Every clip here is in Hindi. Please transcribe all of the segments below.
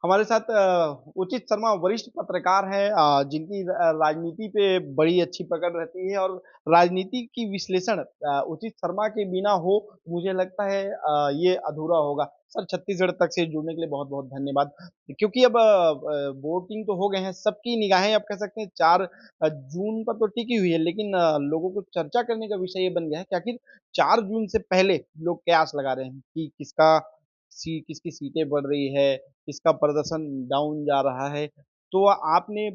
हमारे साथ उचित शर्मा वरिष्ठ पत्रकार हैं, जिनकी राजनीति पे बड़ी अच्छी पकड़ रहती है और राजनीति की विश्लेषण उचित शर्मा के बिना हो, मुझे लगता है ये अधूरा होगा। सर, छत्तीसगढ़ तक से जुड़ने के लिए बहुत-बहुत धन्यवाद। क्योंकि अब वोटिंग तो हो गए हैं, सबकी निगाहें अब कह सकते हैं 4 जून पर तो टिकी हुई है, लेकिन लोगों को चर्चा करने का विषय ये बन गया है कि आखिर 4 जून से पहले लोग कयास लगा रहे हैं कि किसकी सीटें बढ़ रही है, किसका प्रदर्शन डाउन जा रहा है। तो आपने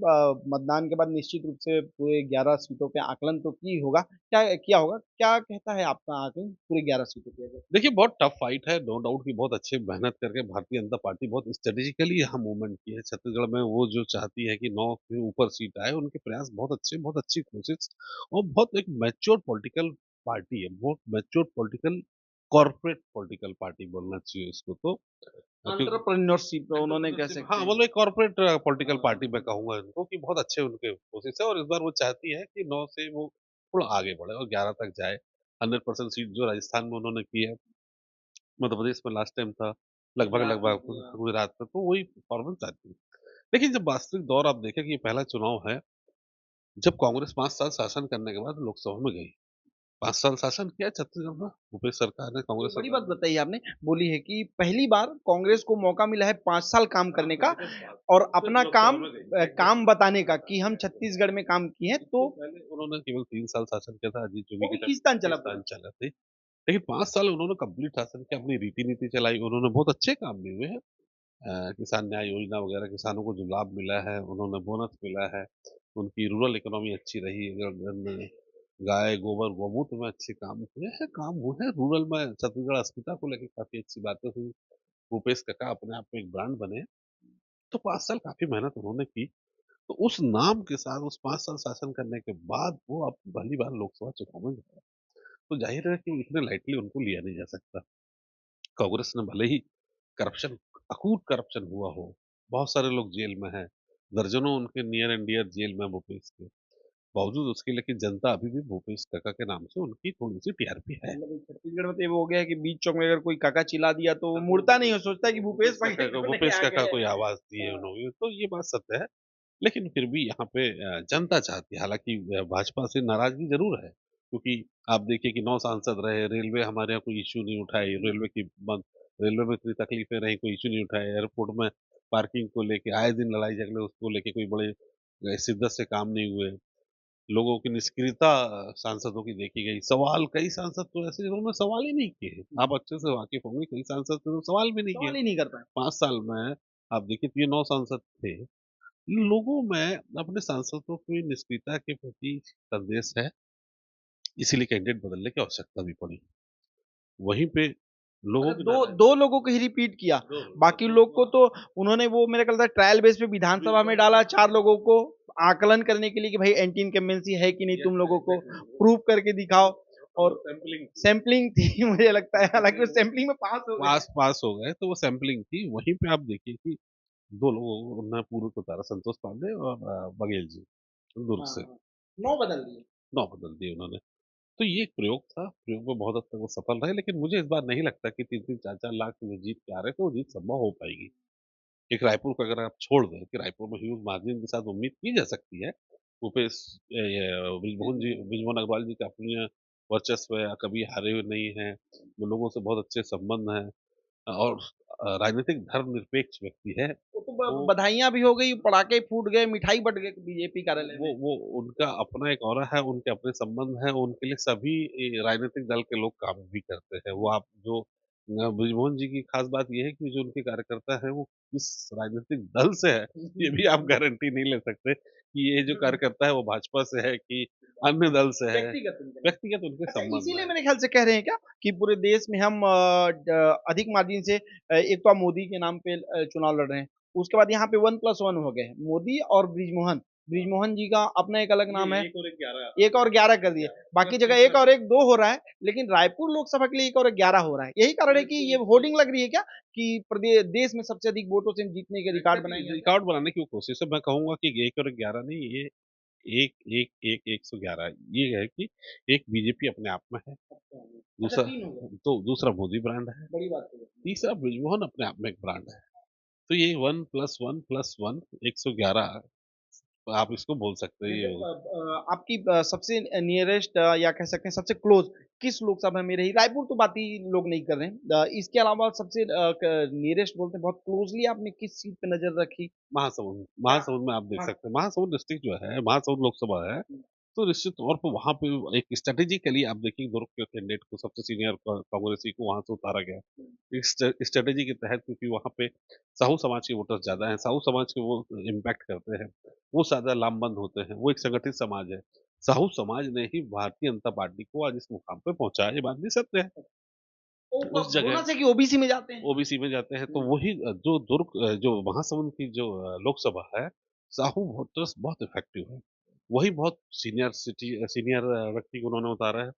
मतदान के बाद निश्चित रूप से पूरे 11 सीटों पे आकलन तो की होगा, क्या किया होगा? क्या कहता है आपका आकलन पूरे 11 सीटों पे अगर? देखिए, बहुत टफ फाइट है, नो डाउट कि बहुत अच्छे मेहनत करके भारतीय जनता पार्टी बहुत स्ट्रेटेजिकली यहाँ मूवमेंट की है। छत्तीसगढ़ में वो जो चाहती है कि 9 से ऊपर सीट आए, उनके प्रयास बहुत अच्छे, बहुत अच्छी कोशिश और बहुत एक मैच्योर पॉलिटिकल पार्टी है, बहुत mature political corporate political party बोलना चाहिए इसको तो। क्योंकि एंटरप्रेन्योरशिप उन्होंने कह एंटरप्रेन्योरशिप हाँ, सकते हैं। मतलब एक कॉर्पोरेट पॉलिटिकल पार्टी मैं कहूँगा इनको कि बहुत अच्छे उनके कोशिश है और इस बार वो चाहती है कि 9 से वो थोड़ा आगे बढ़े और 11 तक जाए। 100% सीट जो राजस्थान में उन्होंने की है, मध्य प्रदेश में लास्ट टाइम था, लगभग गुजरात में, तो वही परफॉर्मेंस आती है। लेकिन जब वास्तविक दौर आप देखें कि ये पहला चुनाव है, जब कांग्रेस 5 साल शासन करने के बाद लोकसभा में गई। 5 साल शासन किया छत्तीसगढ़ में, भूपेश सरकार ने, ये कांग्रेस बड़ी सरकार बात ने। बताई आपने, बोली है कि पहली बार कांग्रेस को मौका मिला है 5 साल काम काम करने का करने के बाद और फिर अपना लोकसभा काम में गई, काम एग्ज़ैक्टली। बताने का कि हम छत्तीसगढ़ में काम किए हैं, इससे तो पहले उन्होंने केवल 3 साल शासन किया था, अजीत जोगी वो के भी टाइम खींचतान चला पूरा। पाकिस्तान चला था। लेकिन 5 साल उन्होंने कंप्लीट शासन किया, अपनी रीति-नीति चलाई, उन्होंने बहुत अच्छे काम भी हुए हैं। किसान न्याय योजना वगैरह किसानों को जो लाभ मिला है, उन्होंने बोनस मिला है, उनकी रूरल इकोनॉमी अच्छी रही, अगर गाय, गोबर, गौमूत्र में अच्छे काम हुए हैं, रूरल में छत्तीसगढ़ अस्मिता को लेके काफ़ी अच्छी बातें हुई। भूपेश काका अपने आप में एक ब्रांड बने, तो 5 साल काफ़ी मेहनत उन्होंने की। तो उस नाम के साथ उस 5 साल शासन करने के बाद वो अब पहली बार लोकसभा चुनाव में गए। तो ज़ाहिर है कि इतने लाइटली उनको लिया नहीं जा सकता। कांग्रेस ने भले ही करप्शन अकूट करप्शन हुआ हो, बहुत सारे लोग जेल में हैं, दर्जनों उनके नियर एंड डियर जेल में हैं भूपेश के, बावजूद उसके लेकिन जनता अभी भी भूपेश काका के नाम से उनकी थोड़ी-सी टीआरपी है। मतलब छत्तीसगढ़ में तो ये वो हो गया है कि बीच चौक में अगर कोई काका चिल्ला दिया तो वो मुड़ता नहीं है, सोचता है कि भूपेश बघेल क्यों नहीं भूपेश आ काका गए। कोई आवाज़ दिए हाँ। उन्होंने, तो ये बात सत्य है। लेकिन फिर भी यहाँ पे जनता चाहती है, हालाँकि भाजपा से नाराज़गी ज़रूर है, क्योंकि आप देखिए कि 9 सांसद रहे, रेलवे हमारे यहाँ कोई इश्यू नहीं उठाई, रेलवे में इतनी तकलीफ़ें रहीं, कोई इश्यू नहीं उठाए, एयरपोर्ट में पार्किंग को लेके आए दिन लड़ाई-झगड़े, उसको लेके कोई बड़े शिद्दत से काम नहीं हुए। लोगों की निष्क्रियता सांसदों की देखी गई। सवाल कई सांसद तो ऐसे जिन्होंने सवाल ही नहीं किए। आप अच्छे से वाकिफ़ होंगे, कई सांसद तो सवाल भी नहीं किए। सवाल ही नहीं कर पाए। 5 साल में आप देखिए तो ये 9 सांसद थे। लोगों में अपने सांसदों की निष्क्रियता के प्रति संदेश है, इसीलिए कैंडिडेट बदलने की आवश्यकता भी पड़ी। वहीं पे लोगों मतलब की 2 नाराज़ 2 लोगों को ही रिपीट किया। बाकी लोग को तो उन्होंने वो मेरा ख्याल था ट्रायल बेस पे विधानसभा में डाला 4 लोगों को आकलन करने के लिए कि भाई एंटी इनकम्बेंसी है कि नहीं तुम लोगों को प्रूव करके दिखाओ और सैंपलिंग सैंपलिंग थी मुझे लगता है हालाँकि वो सैंपलिंग में पास हो गए। पास पास हो गए, तो वो सैंपलिंग थी। वहीं पे आप देखिए कि 2 लोगों को उन्होंने पूर्व को उतारा, संतोष पांडे और बघेल जी, दुर्ग हाँ, से। हाँ। 9 बदल दिए। 9 बदल दिए उन्होंने। तो ये एक प्रयोग था, प्रयोग में बहुत हद तक वो सफल रहे, लेकिन मुझे इस बार नहीं लगता कि 3-3 4-4 लाख से जो जीत के आ रहे थे, वो जीत संभव हो पाएगी। एक रायपुर को अगर आप छोड़ दें कि रायपुर में ह्यूज मार्जिन के साथ उम्मीद की जा सकती है, भूपेश ये बृजमोहन अग्रवाल जी का अपनी वर्चस्व है, कभी हारे हुए नहीं हैं, वो लोगों से बहुत अच्छे संबंध हैं और राजनीतिक धर्मनिरपेक्ष व्यक्ति है। वो तो ब वो बधाइयाँ भी हो गई, पटाखे फूट गए, मिठाई बँट गई बीजेपी कार्यालय में। वो उनका अपना एक ऑरा है, उनके अपने संबंध हैं, उनके लिए सभी राजनीतिक दल के लोग काम भी करते हैं। वो आप जो बृजमोहन जी की खास बात ये है कि जो उनके कार्यकर्ता हैं, वो किस राजनीतिक दल से है, ये भी आप गारंटी नहीं ले सकते कि ये जो कार्यकर्ता है, वो भाजपा से है कि अन्य दल से है। व्यक्तिगत उनके नाम। व्यक्तिगत उनके अच्छा, संबंध इसीलिए हैं। मेरे ख्याल से कह रहे हैं क्या कि पूरे देश में हम अधिक मार्जिन से एक तो आप मोदी के नाम पे चुनाव लड़ रहे हैं। उसके बाद यहाँ पे 1+1 हो गए हैं, मोदी और बृजमोहन। बृजमोहन जी का अपना एक अलग नाम है। 1 और 11 1 और 11 कर दिए। बाकी जगह 1 और 1 2 हो रहा है, लेकिन रायपुर लोकसभा के लिए 1 और 11 हो रहा है। यही कारण है कि ये होर्डिंग लग रही है क्या कि देश में सबसे अधिक वोटों से हम जीतने के रिकॉर्ड बनाएँगे? रिकॉर्ड बनाने की वो कोशिश है। मैं कहूँगा कि 1 और 11 नहीं, ये 1, 1, 1, 111 ये है कि एक बीजेपी अपने आप में है, अच्छा, दूसरा 3 हो गए। तो दूसरा मोदी ब्रांड है, बड़ी बात है। तीसरा बृजमोहन अपने आप में एक ब्रांड है। तो ये 1 + 1 + 1 111 आप इसको बोल सकते हैं जैसे ये। आपकी सबसे नियरेस्ट या कह सकते हैं सबसे क्लोज़ किस लोकसभा में रही? रायपुर तो बात ही लोग नहीं कर रहे हैं। इसके अलावा सबसे क नियरेस्ट बोलते हैं बहुत क्लोज़ली आपने किस सीट पे नज़र रखी? महासमुंद, क्या महासमुंद में आप देख हाँ, सकते हैं, महासमुंद डिस्ट्रिक्ट जो है, महासमुंद लोकसभा है, हुँ। तो निश्चित तौर पे वहाँ पे एक स्ट्रैटेजिकली आप देखिए दुर्ग के कैंडिडेट को सबसे सीनियर कांग्रेसी को वहाँ से उतारा गया। एक स्ट्रैटेजी के तहत क्योंकि वहाँ पे साहू समाज के वोटर्स ज़्यादा हैं, साहू समाज के वो इम्पैक्ट करते हैं, वो ज़्यादा लामबंद होते हैं, वो एक संगठित समाज है। साहू समाज ने ही भारतीय जनता पार्टी को आज इस मुकाम पे पहुँचाया, ये बात भी सत्य है। वो उस बोला जगह था कि ओबीसी में जाते हैं। ओबीसी में जाते हैं, तो हुँ। वही जो दुर्ग जो महासमुंद की जो लोकसभा है, साहू वोटर्स बहुत इफेक्टिव है। वही बहुत सीनियर व्यक्ति को उन्होंने उतारा है।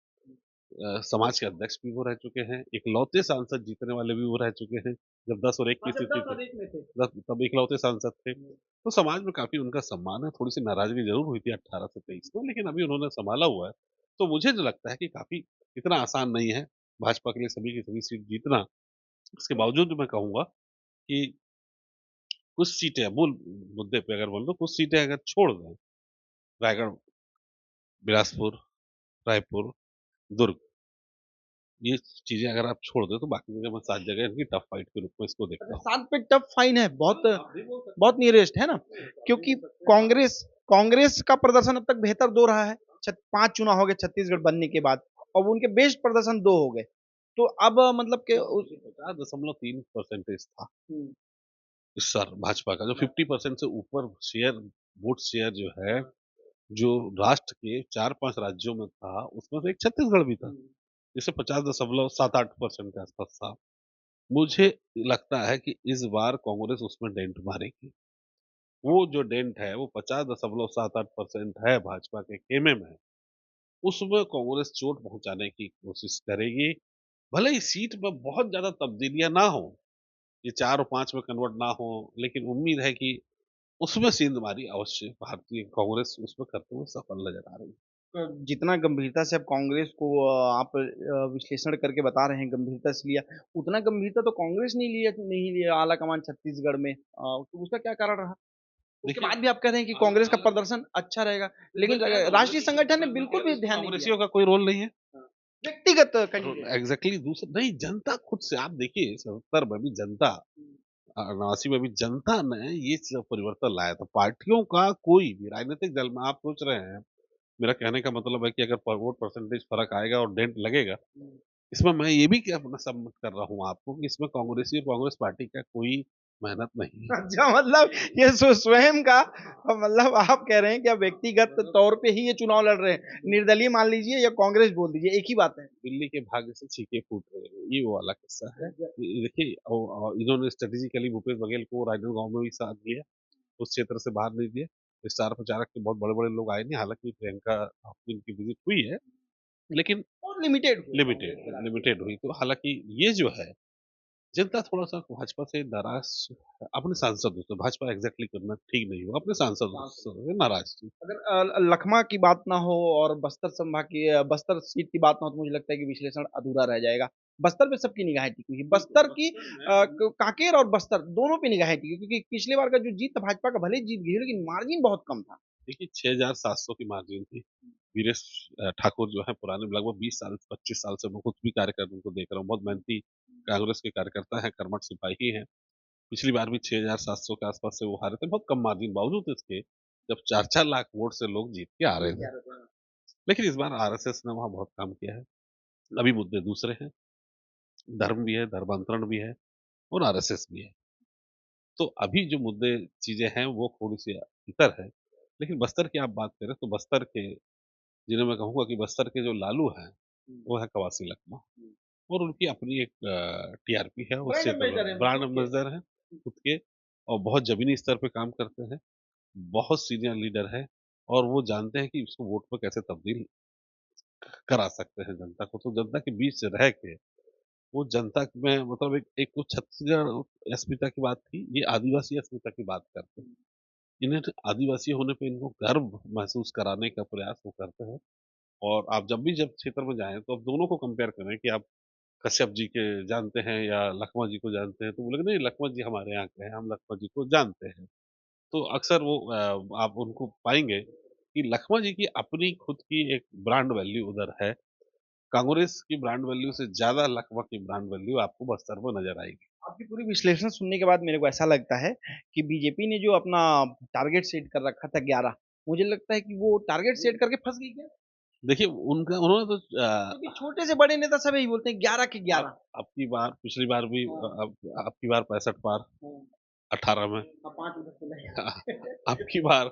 समाज के अध्यक्ष भी वो रह चुके हैं, इकलौते सांसद जीतने वाले भी वो रह चुके हैं। जब 10 और 1 की हाँ, जब स्थिति 10 थी, और 1 में थे। 10 तब इकलौते सांसद थे। हुँ। तो समाज में काफ़ी उनका सम्मान है, थोड़ी-सी नाराज़गी ज़रूर हुई थी 18 से 23 में, लेकिन अभी उन्होंने सँभाला हुआ है। तो मुझे जो लगता है कि काफ़ी इतना आसान नहीं है, भाजपा के लिए सभी की सभी सीट जीतना। इसके बावजूद भी मैं कहूँगा कि कुछ सीटें मूल मुद्दे पे अगर बोल दो, कुछ सीटें अगर छोड़ दें, रायगढ़, बिलासपुर, रायपुर, दुर्ग, ये चीज़ें अगर आप छोड़ दें, तो बाकी जगह मैं 7 जगह इनकी टफ फाइट के रूप में इसको देखता अच्छा हूँ। 7 पे टफ फाइन है, बहुत आप भी बोल सकते बहुत नियरेस्ट है ना? हैं, आप भी क्योंकि बोल सकते हैं। कांग्रेस कांग्रेस का प्रदर्शन अब तक बेहतर 2 रहा है। 5 चुनाव हो गए छत्तीसगढ़ बनने के बाद और उनके बेस्ट प्रदर्शन 2 हो गए। तो अब मतलब के उस 50.3% था हुँ, इस साल भाजपा का, जो 50% से ऊपर शेयर वोट शेयर जो है, जो राष्ट्र के 4-5 राज्यों में था, उसमें से एक छत्तीसगढ़ भी था, हुँ। जिससे 50.78% के आसपास था। मुझे लगता है कि इस बार कांग्रेस उसमें डेंट मारेगी। वो जो डेंट है, वो 50.78% है भाजपा के खेमे में, उसमें कांग्रेस चोट पहुँचाने की कोशिश करेगी। भले ही सीट में बहुत ज़्यादा तब्दीलियाँ ना हों, ये 4 और 5 में कन्वर्ट ना हो, लेकिन उम्मीद है कि उसमें सेंधमारी अवश्य भारतीय कांग्रेस उसमें करते हुए सफल नज़र आ रही है। जितना गंभीरता से अब कांग्रेस को आप विश्लेषण करके बता रहे हैं गंभीरता से लिया, उतना गंभीरता तो कांग्रेस नहीं लिया आला-कमान छत्तीसगढ़ में। तो उसका क्या कारण रहा? उसके देखिए, बाद भी आप कह रहे हैं कि कांग्रेस का प्रदर्शन अच्छा रहेगा, लेकिन मैं कह रहा हूँ ना राष्ट्रीय कि संगठन ने मैं कह बिल्कुल रहा हूँ भी इसमें ध्यान नहीं दिया। कांग्रेसियों का कोई रोल नहीं है। हाँ, व्यक्तिगत रो कैंडिडेट। एग्ज़ैक्टली दूसरा नहीं, जनता खुद से आप देखिए 70 में भी जनता 89 में भी जनता ने ये सब परिवर्तन लाया था। पार्टियों का कोई भी राजनीतिक दल में आप सोच रहे हैं, मेरा कहने का मतलब है कि अगर वोट परसेंटेज फ़र्क आएगा और डेंट लगेगा, हुँ। इसमें मैं ये भी क्या अपना सबमिट कर रहा हूँ आपको कि इसमें कांग्रेसी और कांग्रेस पार्टी का कोई मेहनत नहीं है। अच्छा मतलब ये स्वयं का मतलब आप कह रहे हैं कि आप व्यक्तिगत तौर पे ही ये चुनाव लड़ रहे हैं। निर्दलीय मान लीजिए या कांग्रेस बोल दीजिए, एक ही बात है। दिल्ली के भाग्य से छीके फूट रहे हैं, ये वो वाला किस्सा है। ये देखिए इन्होंने स्ट्रैटेजिकली भूपेश बघेल को राजनांदगाँव में भी साथ दिया, उस क्षेत्र से बाहर नहीं दिया। स्टार प्रचारक के बहुत बड़े-बड़े लोग आए नहीं, हालाँकि प्रियंका की उनकी विज़िट हुई है, लेकिन और लिमिटेड हुए कांग्रेस लिमिटेड के रास्ते में। लिमिटेड हुई। तो हालाँकि ये जो है, जनता थोड़ा-सा भाजपा से नाराज़ अपने सांसदों से, भाजपा एग्ज़ैक्टली करना ठीक नहीं होगा, अपने सांसदों से नाराज़ थी। अगर लखमा की बात ना हो और बस्तर संभाग की बस्तर सीट की बात ना हो तो मुझे लगता है कि विश्लेषण अधूरा रह जाएगा। बस्तर पे सबकी निगाहें टिकी हुई हैं। बस्तर की कांकेर और बस्तर दोनों पे निगाहें टिकी क्योंकि पिछली बार का जो जीत था भाजपा का भले ही जीत गई हो लेकिन मार्जिन बहुत कम था। देखिए 6,700 की मार्जिन थी। वीरेश ठाकुर जो है पुराने लगभग 20 साल 25 साल से मैं खुद भी कार्यकर्ता उनको देख रहा हूँ। बहुत मेहनती कांग्रेस के कार्यकर्ता हैं, कर्मठ सिपाही हैं। पिछली बार भी 6,700 के आस-पास से वो हारे थे, बहुत कम मार्जिन बावजूद इसके जब 4-4 लाख वोट से लोग जीत के आ रहे जीत के थे। आ रहे थे। लेकिन इस बार आरएसएस ने वहाँ बहुत काम किया है। अभी मुद्दे दूसरे हैं, धर्म भी है, धर्मांतरण भी है और आरएसएस भी है। तो अभी जो मुद्दे चीज़ें हैं वो थोड़ी-सी इतर है। लेकिन बस्तर की आप बात करें तो बस्तर के जिन्हें मैं कहूँगा कि बस्तर के जो लालू हैं, हुँ, वो है कवासी लखमा हुँ। और उनकी अपनी एक टीआरपी है उस ब्रांड क्षेत्र एम्बेसडर में, है वो ब्रांड खुद के। एम्बेसडर हैं खुद के और बहुत ज़मीनी स्तर पे काम करते हैं, बहुत सीनियर लीडर हैं और वो जानते हैं कि उसको वोट में कैसे तब्दील करा सकते हैं जनता को। तो जनता के बीच रह के वो जनता में मतलब एक एक तो छत्तीसगढ़ अस्मिता की बात थी, ये आदिवासी अस्मिता की बात करते हैं। इन्हें तो आदिवासी होने पे इनको गर्व महसूस कराने का प्रयास वो करते हैं और आप जब भी जब क्षेत्र में जाएँ तो आप दोनों को कंपेयर करें कि आप कश्यप जी के जानते हैं या लखमा जी को जानते हैं? तो बोले कि नहीं लखमा जी हमारे यहाँ के हैं, हम लखमा जी को जानते हैं। तो अक्सर वो आप उनको पाएँगे कि लखमा जी की अपनी खुद की एक ब्रांड वैल्यू उधर है। कांग्रेस की ब्रांड वैल्यू से ज़्यादा लखमा की ब्रांड वैल्यू आपको बस्तर में नज़र आएगी। आपकी पूरी विश्लेषण सुनने के बाद मेरे को ऐसा लगता है कि बीजेपी ने जो अपना टारगेट सेट कर रखा था 11, मुझे लगता है कि वो टारगेट सेट करके फँस गई क्या? देखिए उनका उन्होंने तो क्योंकि छोटे से बड़े नेता सब यही बोलते हैं 11 के अब 11। अब की बार पिछली बार भी हाँ, अब की बार 65 पार, हाँ, 18 में। हाँ, 5 उधर से नहीं। अब की बार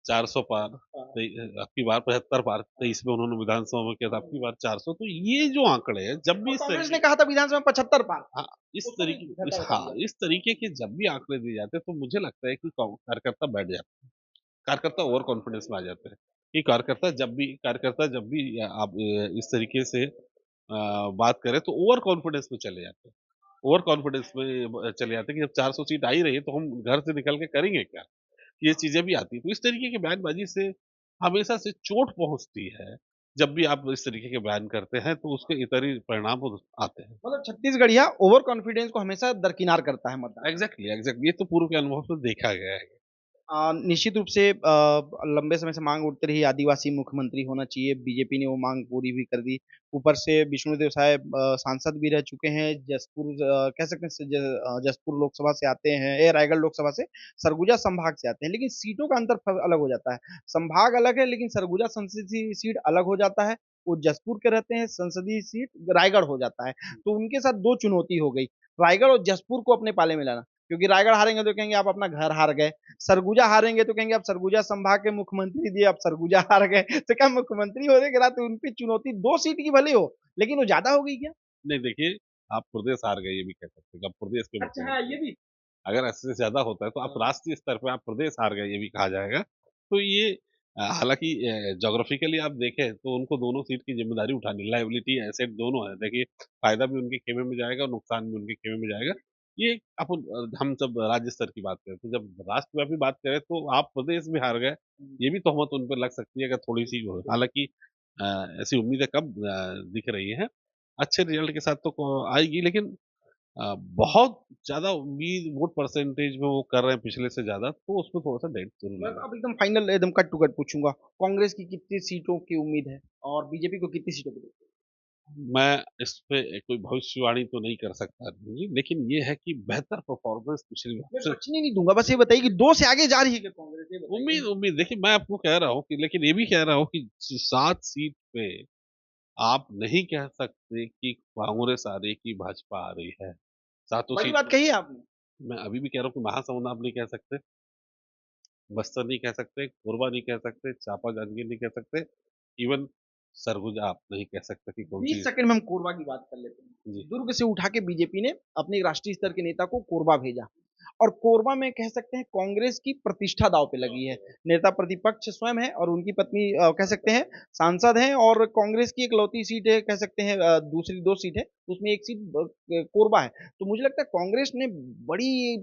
400 पार, हाँ, अब की बार 75 पार, 23 में उन्होंने विधानसभा में किया था, अब की बार 400 तो ये जो आंकड़े हैं, जब भी और इस कांग्रेस ने तरीके कहा था विधानसभा में 75 पार, हाँ, इस उसको भी तरीके झंडा बता हाँ, दिया। इस तरीके के जब भी आंकड़े दिए जाते हैं, तो मुझे लगता है कि कार्यकर्ता बैठ जाते हैं। कार्यकर्ता ओवर कॉन्फिडेंस में आ जाते हैं, कि कार्यकर्ता जब भी आप इस तरीके से बात करें, तो ओवर कॉन्फिडेंस में चले जाते हैं। ओवर कॉन्फिडेंस में चले जाते हैं कि जब 400 सीट आ ही रही है, तो हम घर से निकल के करेंगे क्या? ये चीज़ें भी आती हैं। तो इस तरीके की बयानबाज़ी से हमेशा से चोट पहुँचती है। जब भी आप इस तरीके के बयान करते हैं तो उसके इतर ही परिणाम आते हैं। मतलब छत्तीसगढ़िया ओवर कॉन्फिडेंस को हमेशा दरकिनार करता है मतदाता। एग्ज़ैक्टली ये तो पूर्व के अनुभव से देखा गया है। निश्चित रूप से लंबे समय से मांग उठती रही आदिवासी मुख्यमंत्री होना चाहिए, बीजेपी ने वो मांग पूरी भी कर दी। ऊपर से विष्णुदेव साय सांसद भी रह चुके हैं, कह सकते हैं जसपुर लोकसभा से आते हैं, ये रायगढ़ लोकसभा से, सरगुजा संभाग से आते हैं, लेकिन सीटों का अंतर अलग हो जाता है। संभाग अलग है, लेकिन सरगुजा संसदीय सीट अलग हो जाता है। वो जसपुर के रहते हैं, संसदीय सीट रायगढ़ हो जाता है। तो उनके साथ दो चुनौती हो गई, रायगढ़ और जसपुर को अपने पाले में लाना, क्योंकि रायगढ़ हारेंगे तो कहेंगे आप अपना घर हार गए, सरगुजा हारेंगे तो कहेंगे आप सरगुजा संभाग के मुख्यमंत्री दिए, आप सरगुजा हार गए। तो क्या मुख्यमंत्री होने के नाते उन पे चुनौती 2 सीट की भले हो, लेकिन वो ज़्यादा हो गई क्या? नहीं देखिए, आप प्रदेश हार गए ये भी कह सकते हैं, आप प्रदेश के अच्छा हाँ, मुख्यमंत्री ये हैं। भी। अगर ऐसे से ज़्यादा होता है तो आप हाँ। राष्ट्रीय स्तर पे आप प्रदेश हार गए ये भी कहा जाएगा। तो ये हालाँकि ज्योग्राफिकली आप देखें तो उनको दोनों सीट की ज़िम्मेदारी उठानी लायबिलिटी एसेट दोनों है। देखिए फ़ायदा भी उनके खेमे में जाएगा और नुकसान भी उनके खेमे में जाएगा। ये हम सब राज्य स्तर की बात करें, तो जब राष्ट्रव्यापी बात करें तो आप प्रदेश में हार गए, हुँ, ये भी तोहमत उन पे लग सकती है अगर थोड़ी-सी हो। हालाँकि ऐसी उम्मीदें कब दिख रही हैं। अच्छे रिज़ल्ट के साथ तो आएगी लेकिन बहुत ज़्यादा उम्मीद वोट परसेंटेज में वो कर रहे हैं पिछले से ज़्यादा, तो उसमें थोड़ा-सा डाउट ज़रूर मैं लग रहा है। अब एकदम फाइनल एकदम कट टू कट पूछूँगा, कांग्रेस की कितनी सीटों की उम्मीद है और बीजेपी को कितनी सीटों की उम्मीद है? मैं इस पे कोई भविष्यवाणी तो नहीं कर सकता जी, लेकिन ये है कि बेहतर परफ़ॉर्मेंस पिछली बार मैं से बचने नहीं दूँगा, बस ये बताइए कि 2 से आगे जा रही है क्या कांग्रेस? ये बताइए। उम्मीद देखिए मैं आपको कह रहा हूँ कि लेकिन ये भी कह रहा हूँ कि 7 सीट पे आप नहीं कह सकते कि कांग्रेस आ रही है कि भाजपा आ रही है। सातों बड़ी सीट बात पे कही है आपने। मैं अभी भी कह रहा हूँ कि महासमुंद आप नहीं कह सकते, बस्तर नहीं कह सकते, कोरबा नहीं कह सकते, चांपा जांजगीर नहीं कह सकते, इवन सरगुजा आप नहीं कह सकते कि 20 कौन-सी सेकंड में हम कोरबा की बात कर लेते हैं। जी। दुर्ग से उठा के बीजेपी ने अपने राष्ट्रीय स्तर के नेता को कोरबा भेजा और कोरबा में कह सकते हैं कांग्रेस की प्रतिष्ठा दांव पे लगी है। नेता प्रतिपक्ष स्वयं है और उनकी पत्नी कह सकते हैं सांसद हैं और कांग्रेस की इकलौती सीट है, कह सकते हैं दूसरी 2 सीट है, उसमें 1 सीट कोरबा है। तो मुझे लगता है कांग्रेस ने बड़ी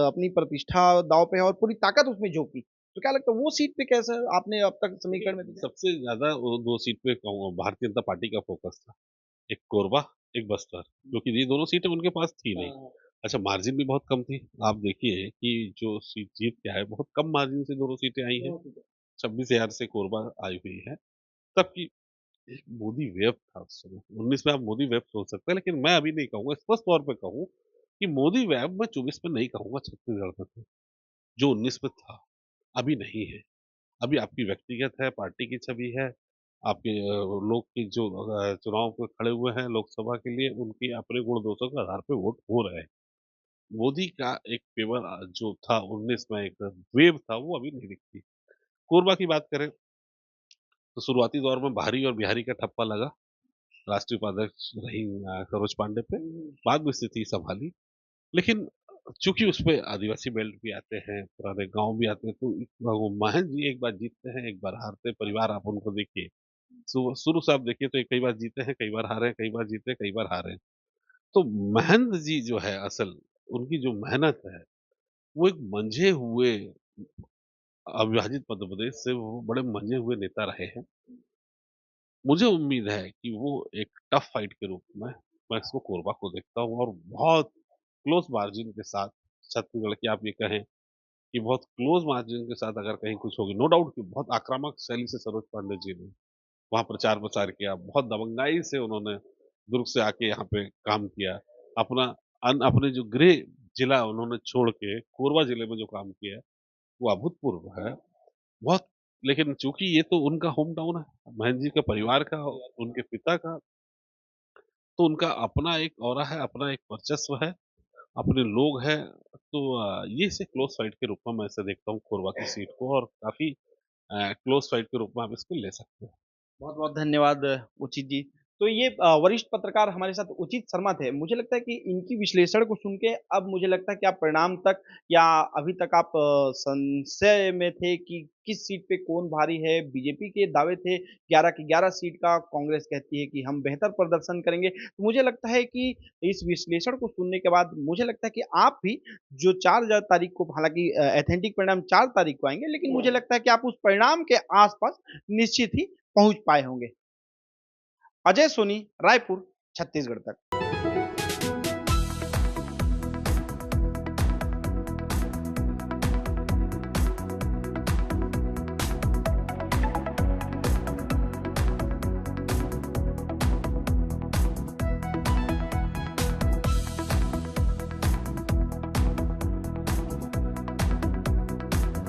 अपनी प्रतिष्ठा दांव पे है और पूरी ताकत उसमें झोंकी। तो क्या लगता है वो सीट पे कैसा आपने अब तक देखिए, समीकरण में देखा? सबसे ज़्यादा वो 2 सीट पे कहूँ भारतीय जनता पार्टी का फ़ोकस था। एक कोरबा, एक बस्तर, क्योंकि ये दोनों सीटें उनके पास थी नहीं। हाँ, अच्छा मार्जिन भी बहुत कम थी। आप देखिए कि जो सीट जीत के आए, बहुत कम मार्जिन से दोनों सीटें आई हैं। दोनों सीटें। 26,000 से कोरबा आई हुई है। तब की एक मोदी वेव था उस समय। 19 में आप मोदी वेव सोच सकते हैं, लेकिन मैं अभी नहीं कहूँगा, स्पष्ट तौर पे कहूँ कि मोदी वेव मैं 24 में नहीं कहूँगा छत्तीसगढ़ में था, जो 19 में था, अभी नहीं है। अभी आपकी व्यक्तिगत है, पार्टी की छवि है, आपके लोग की जो चुनाव में खड़े हुए हैं लोकसभा के लिए, उनके अपने गुण-दोषों के आधार पे वोट हो रहे हैं। मोदी का एक फेवर जो था 19 में एक वेव था, वो अभी नहीं दिखती। कोरबा की बात करें, तो शुरुआती दौर में बाहरी और बिहारी का ठप्पा लगा, राष्ट्रीय उपाध्यक्ष रहीं सरोज पांडे पे, हुँ, हुँ। बाद में स्थिति संभाली। लेकिन चूँकि उसपे आदिवासी बेल्ट भी आते हैं, पुराने गाँव भी आते हैं, तो वो महंत जी एक बार जीतते हैं, एक बार हारते हैं, परिवार आप उनको देखिए। शुरू से आप देखिए तो ये कई बार जीते हैं, कई बार हारे हैं, कई बार जीते हैं, कई बार हारे हैं। तो महंत जी जो है असल, उनकी जो मेहनत है, वो एक मंझे हुए अविभाजित मध्य प्रदेश से वो बड़े मंझे हुए नेता रहे हैं। मुझे उम्मीद है कि वो एक टफ फाइट के रूप में मैं इसको कोरबा को देखता हूँ और बहुत क्लोज़ मार्जिन के साथ छत्तीसगढ़ की आप ये कहें कि बहुत क्लोज़ मार्जिन के साथ अगर कहीं कुछ होगी, नो डाउट कि बहुत आक्रामक शैली से सरोज पांडे जी ने वहाँ प्रचार-प्रसार किया। बहुत दबंगाई से उन्होंने दुर्ग से आके यहाँ पे काम किया। अपना अपने जो गृह जिला उन्होंने छोड़ के कोरबा जिले में जो काम किया है, वो अभूतपूर्व है। बहुत लेकिन चूँकि ये तो उनका होम टाउन है, महंत जी के परिवार का, उनके पिता का, तो उनका अपना एक ऑरा है, अपना एक वर्चस्व है, अपने लोग हैं। तो ये इसे क्लोज़ फाइट के रूप में मैं इसे देखता हूँ कोरबा की सीट को और काफ़ी क्लोज़ फाइट के रूप में आप इसको ले सकते हैं। बहुत-बहुत धन्यवाद उचित जी। तो ये वरिष्ठ पत्रकार हमारे साथ उचित शर्मा थे। मुझे लगता है कि इनकी विश्लेषण को सुन के अब मुझे लगता है कि आप परिणाम तक या अभी तक आप संशय में थे कि किस सीट पे कौन भारी है। बीजेपी के दावे थे 11 की 11 सीट का, कांग्रेस कहती है कि हम बेहतर प्रदर्शन करेंगे। तो मुझे लगता है कि इस विश्लेषण को सुनने के बाद मुझे लगता है कि आप भी जो 4 तारीख को हालाँकि ऑथेंटिक परिणाम 4 तारीख को आएँगे, लेकिन मुझे लगता है कि आप उस परिणाम के आस-पास निश्चित ही पहुँच पाए होंगे। अजय सोनी, रायपुर, छत्तीसगढ़ तक।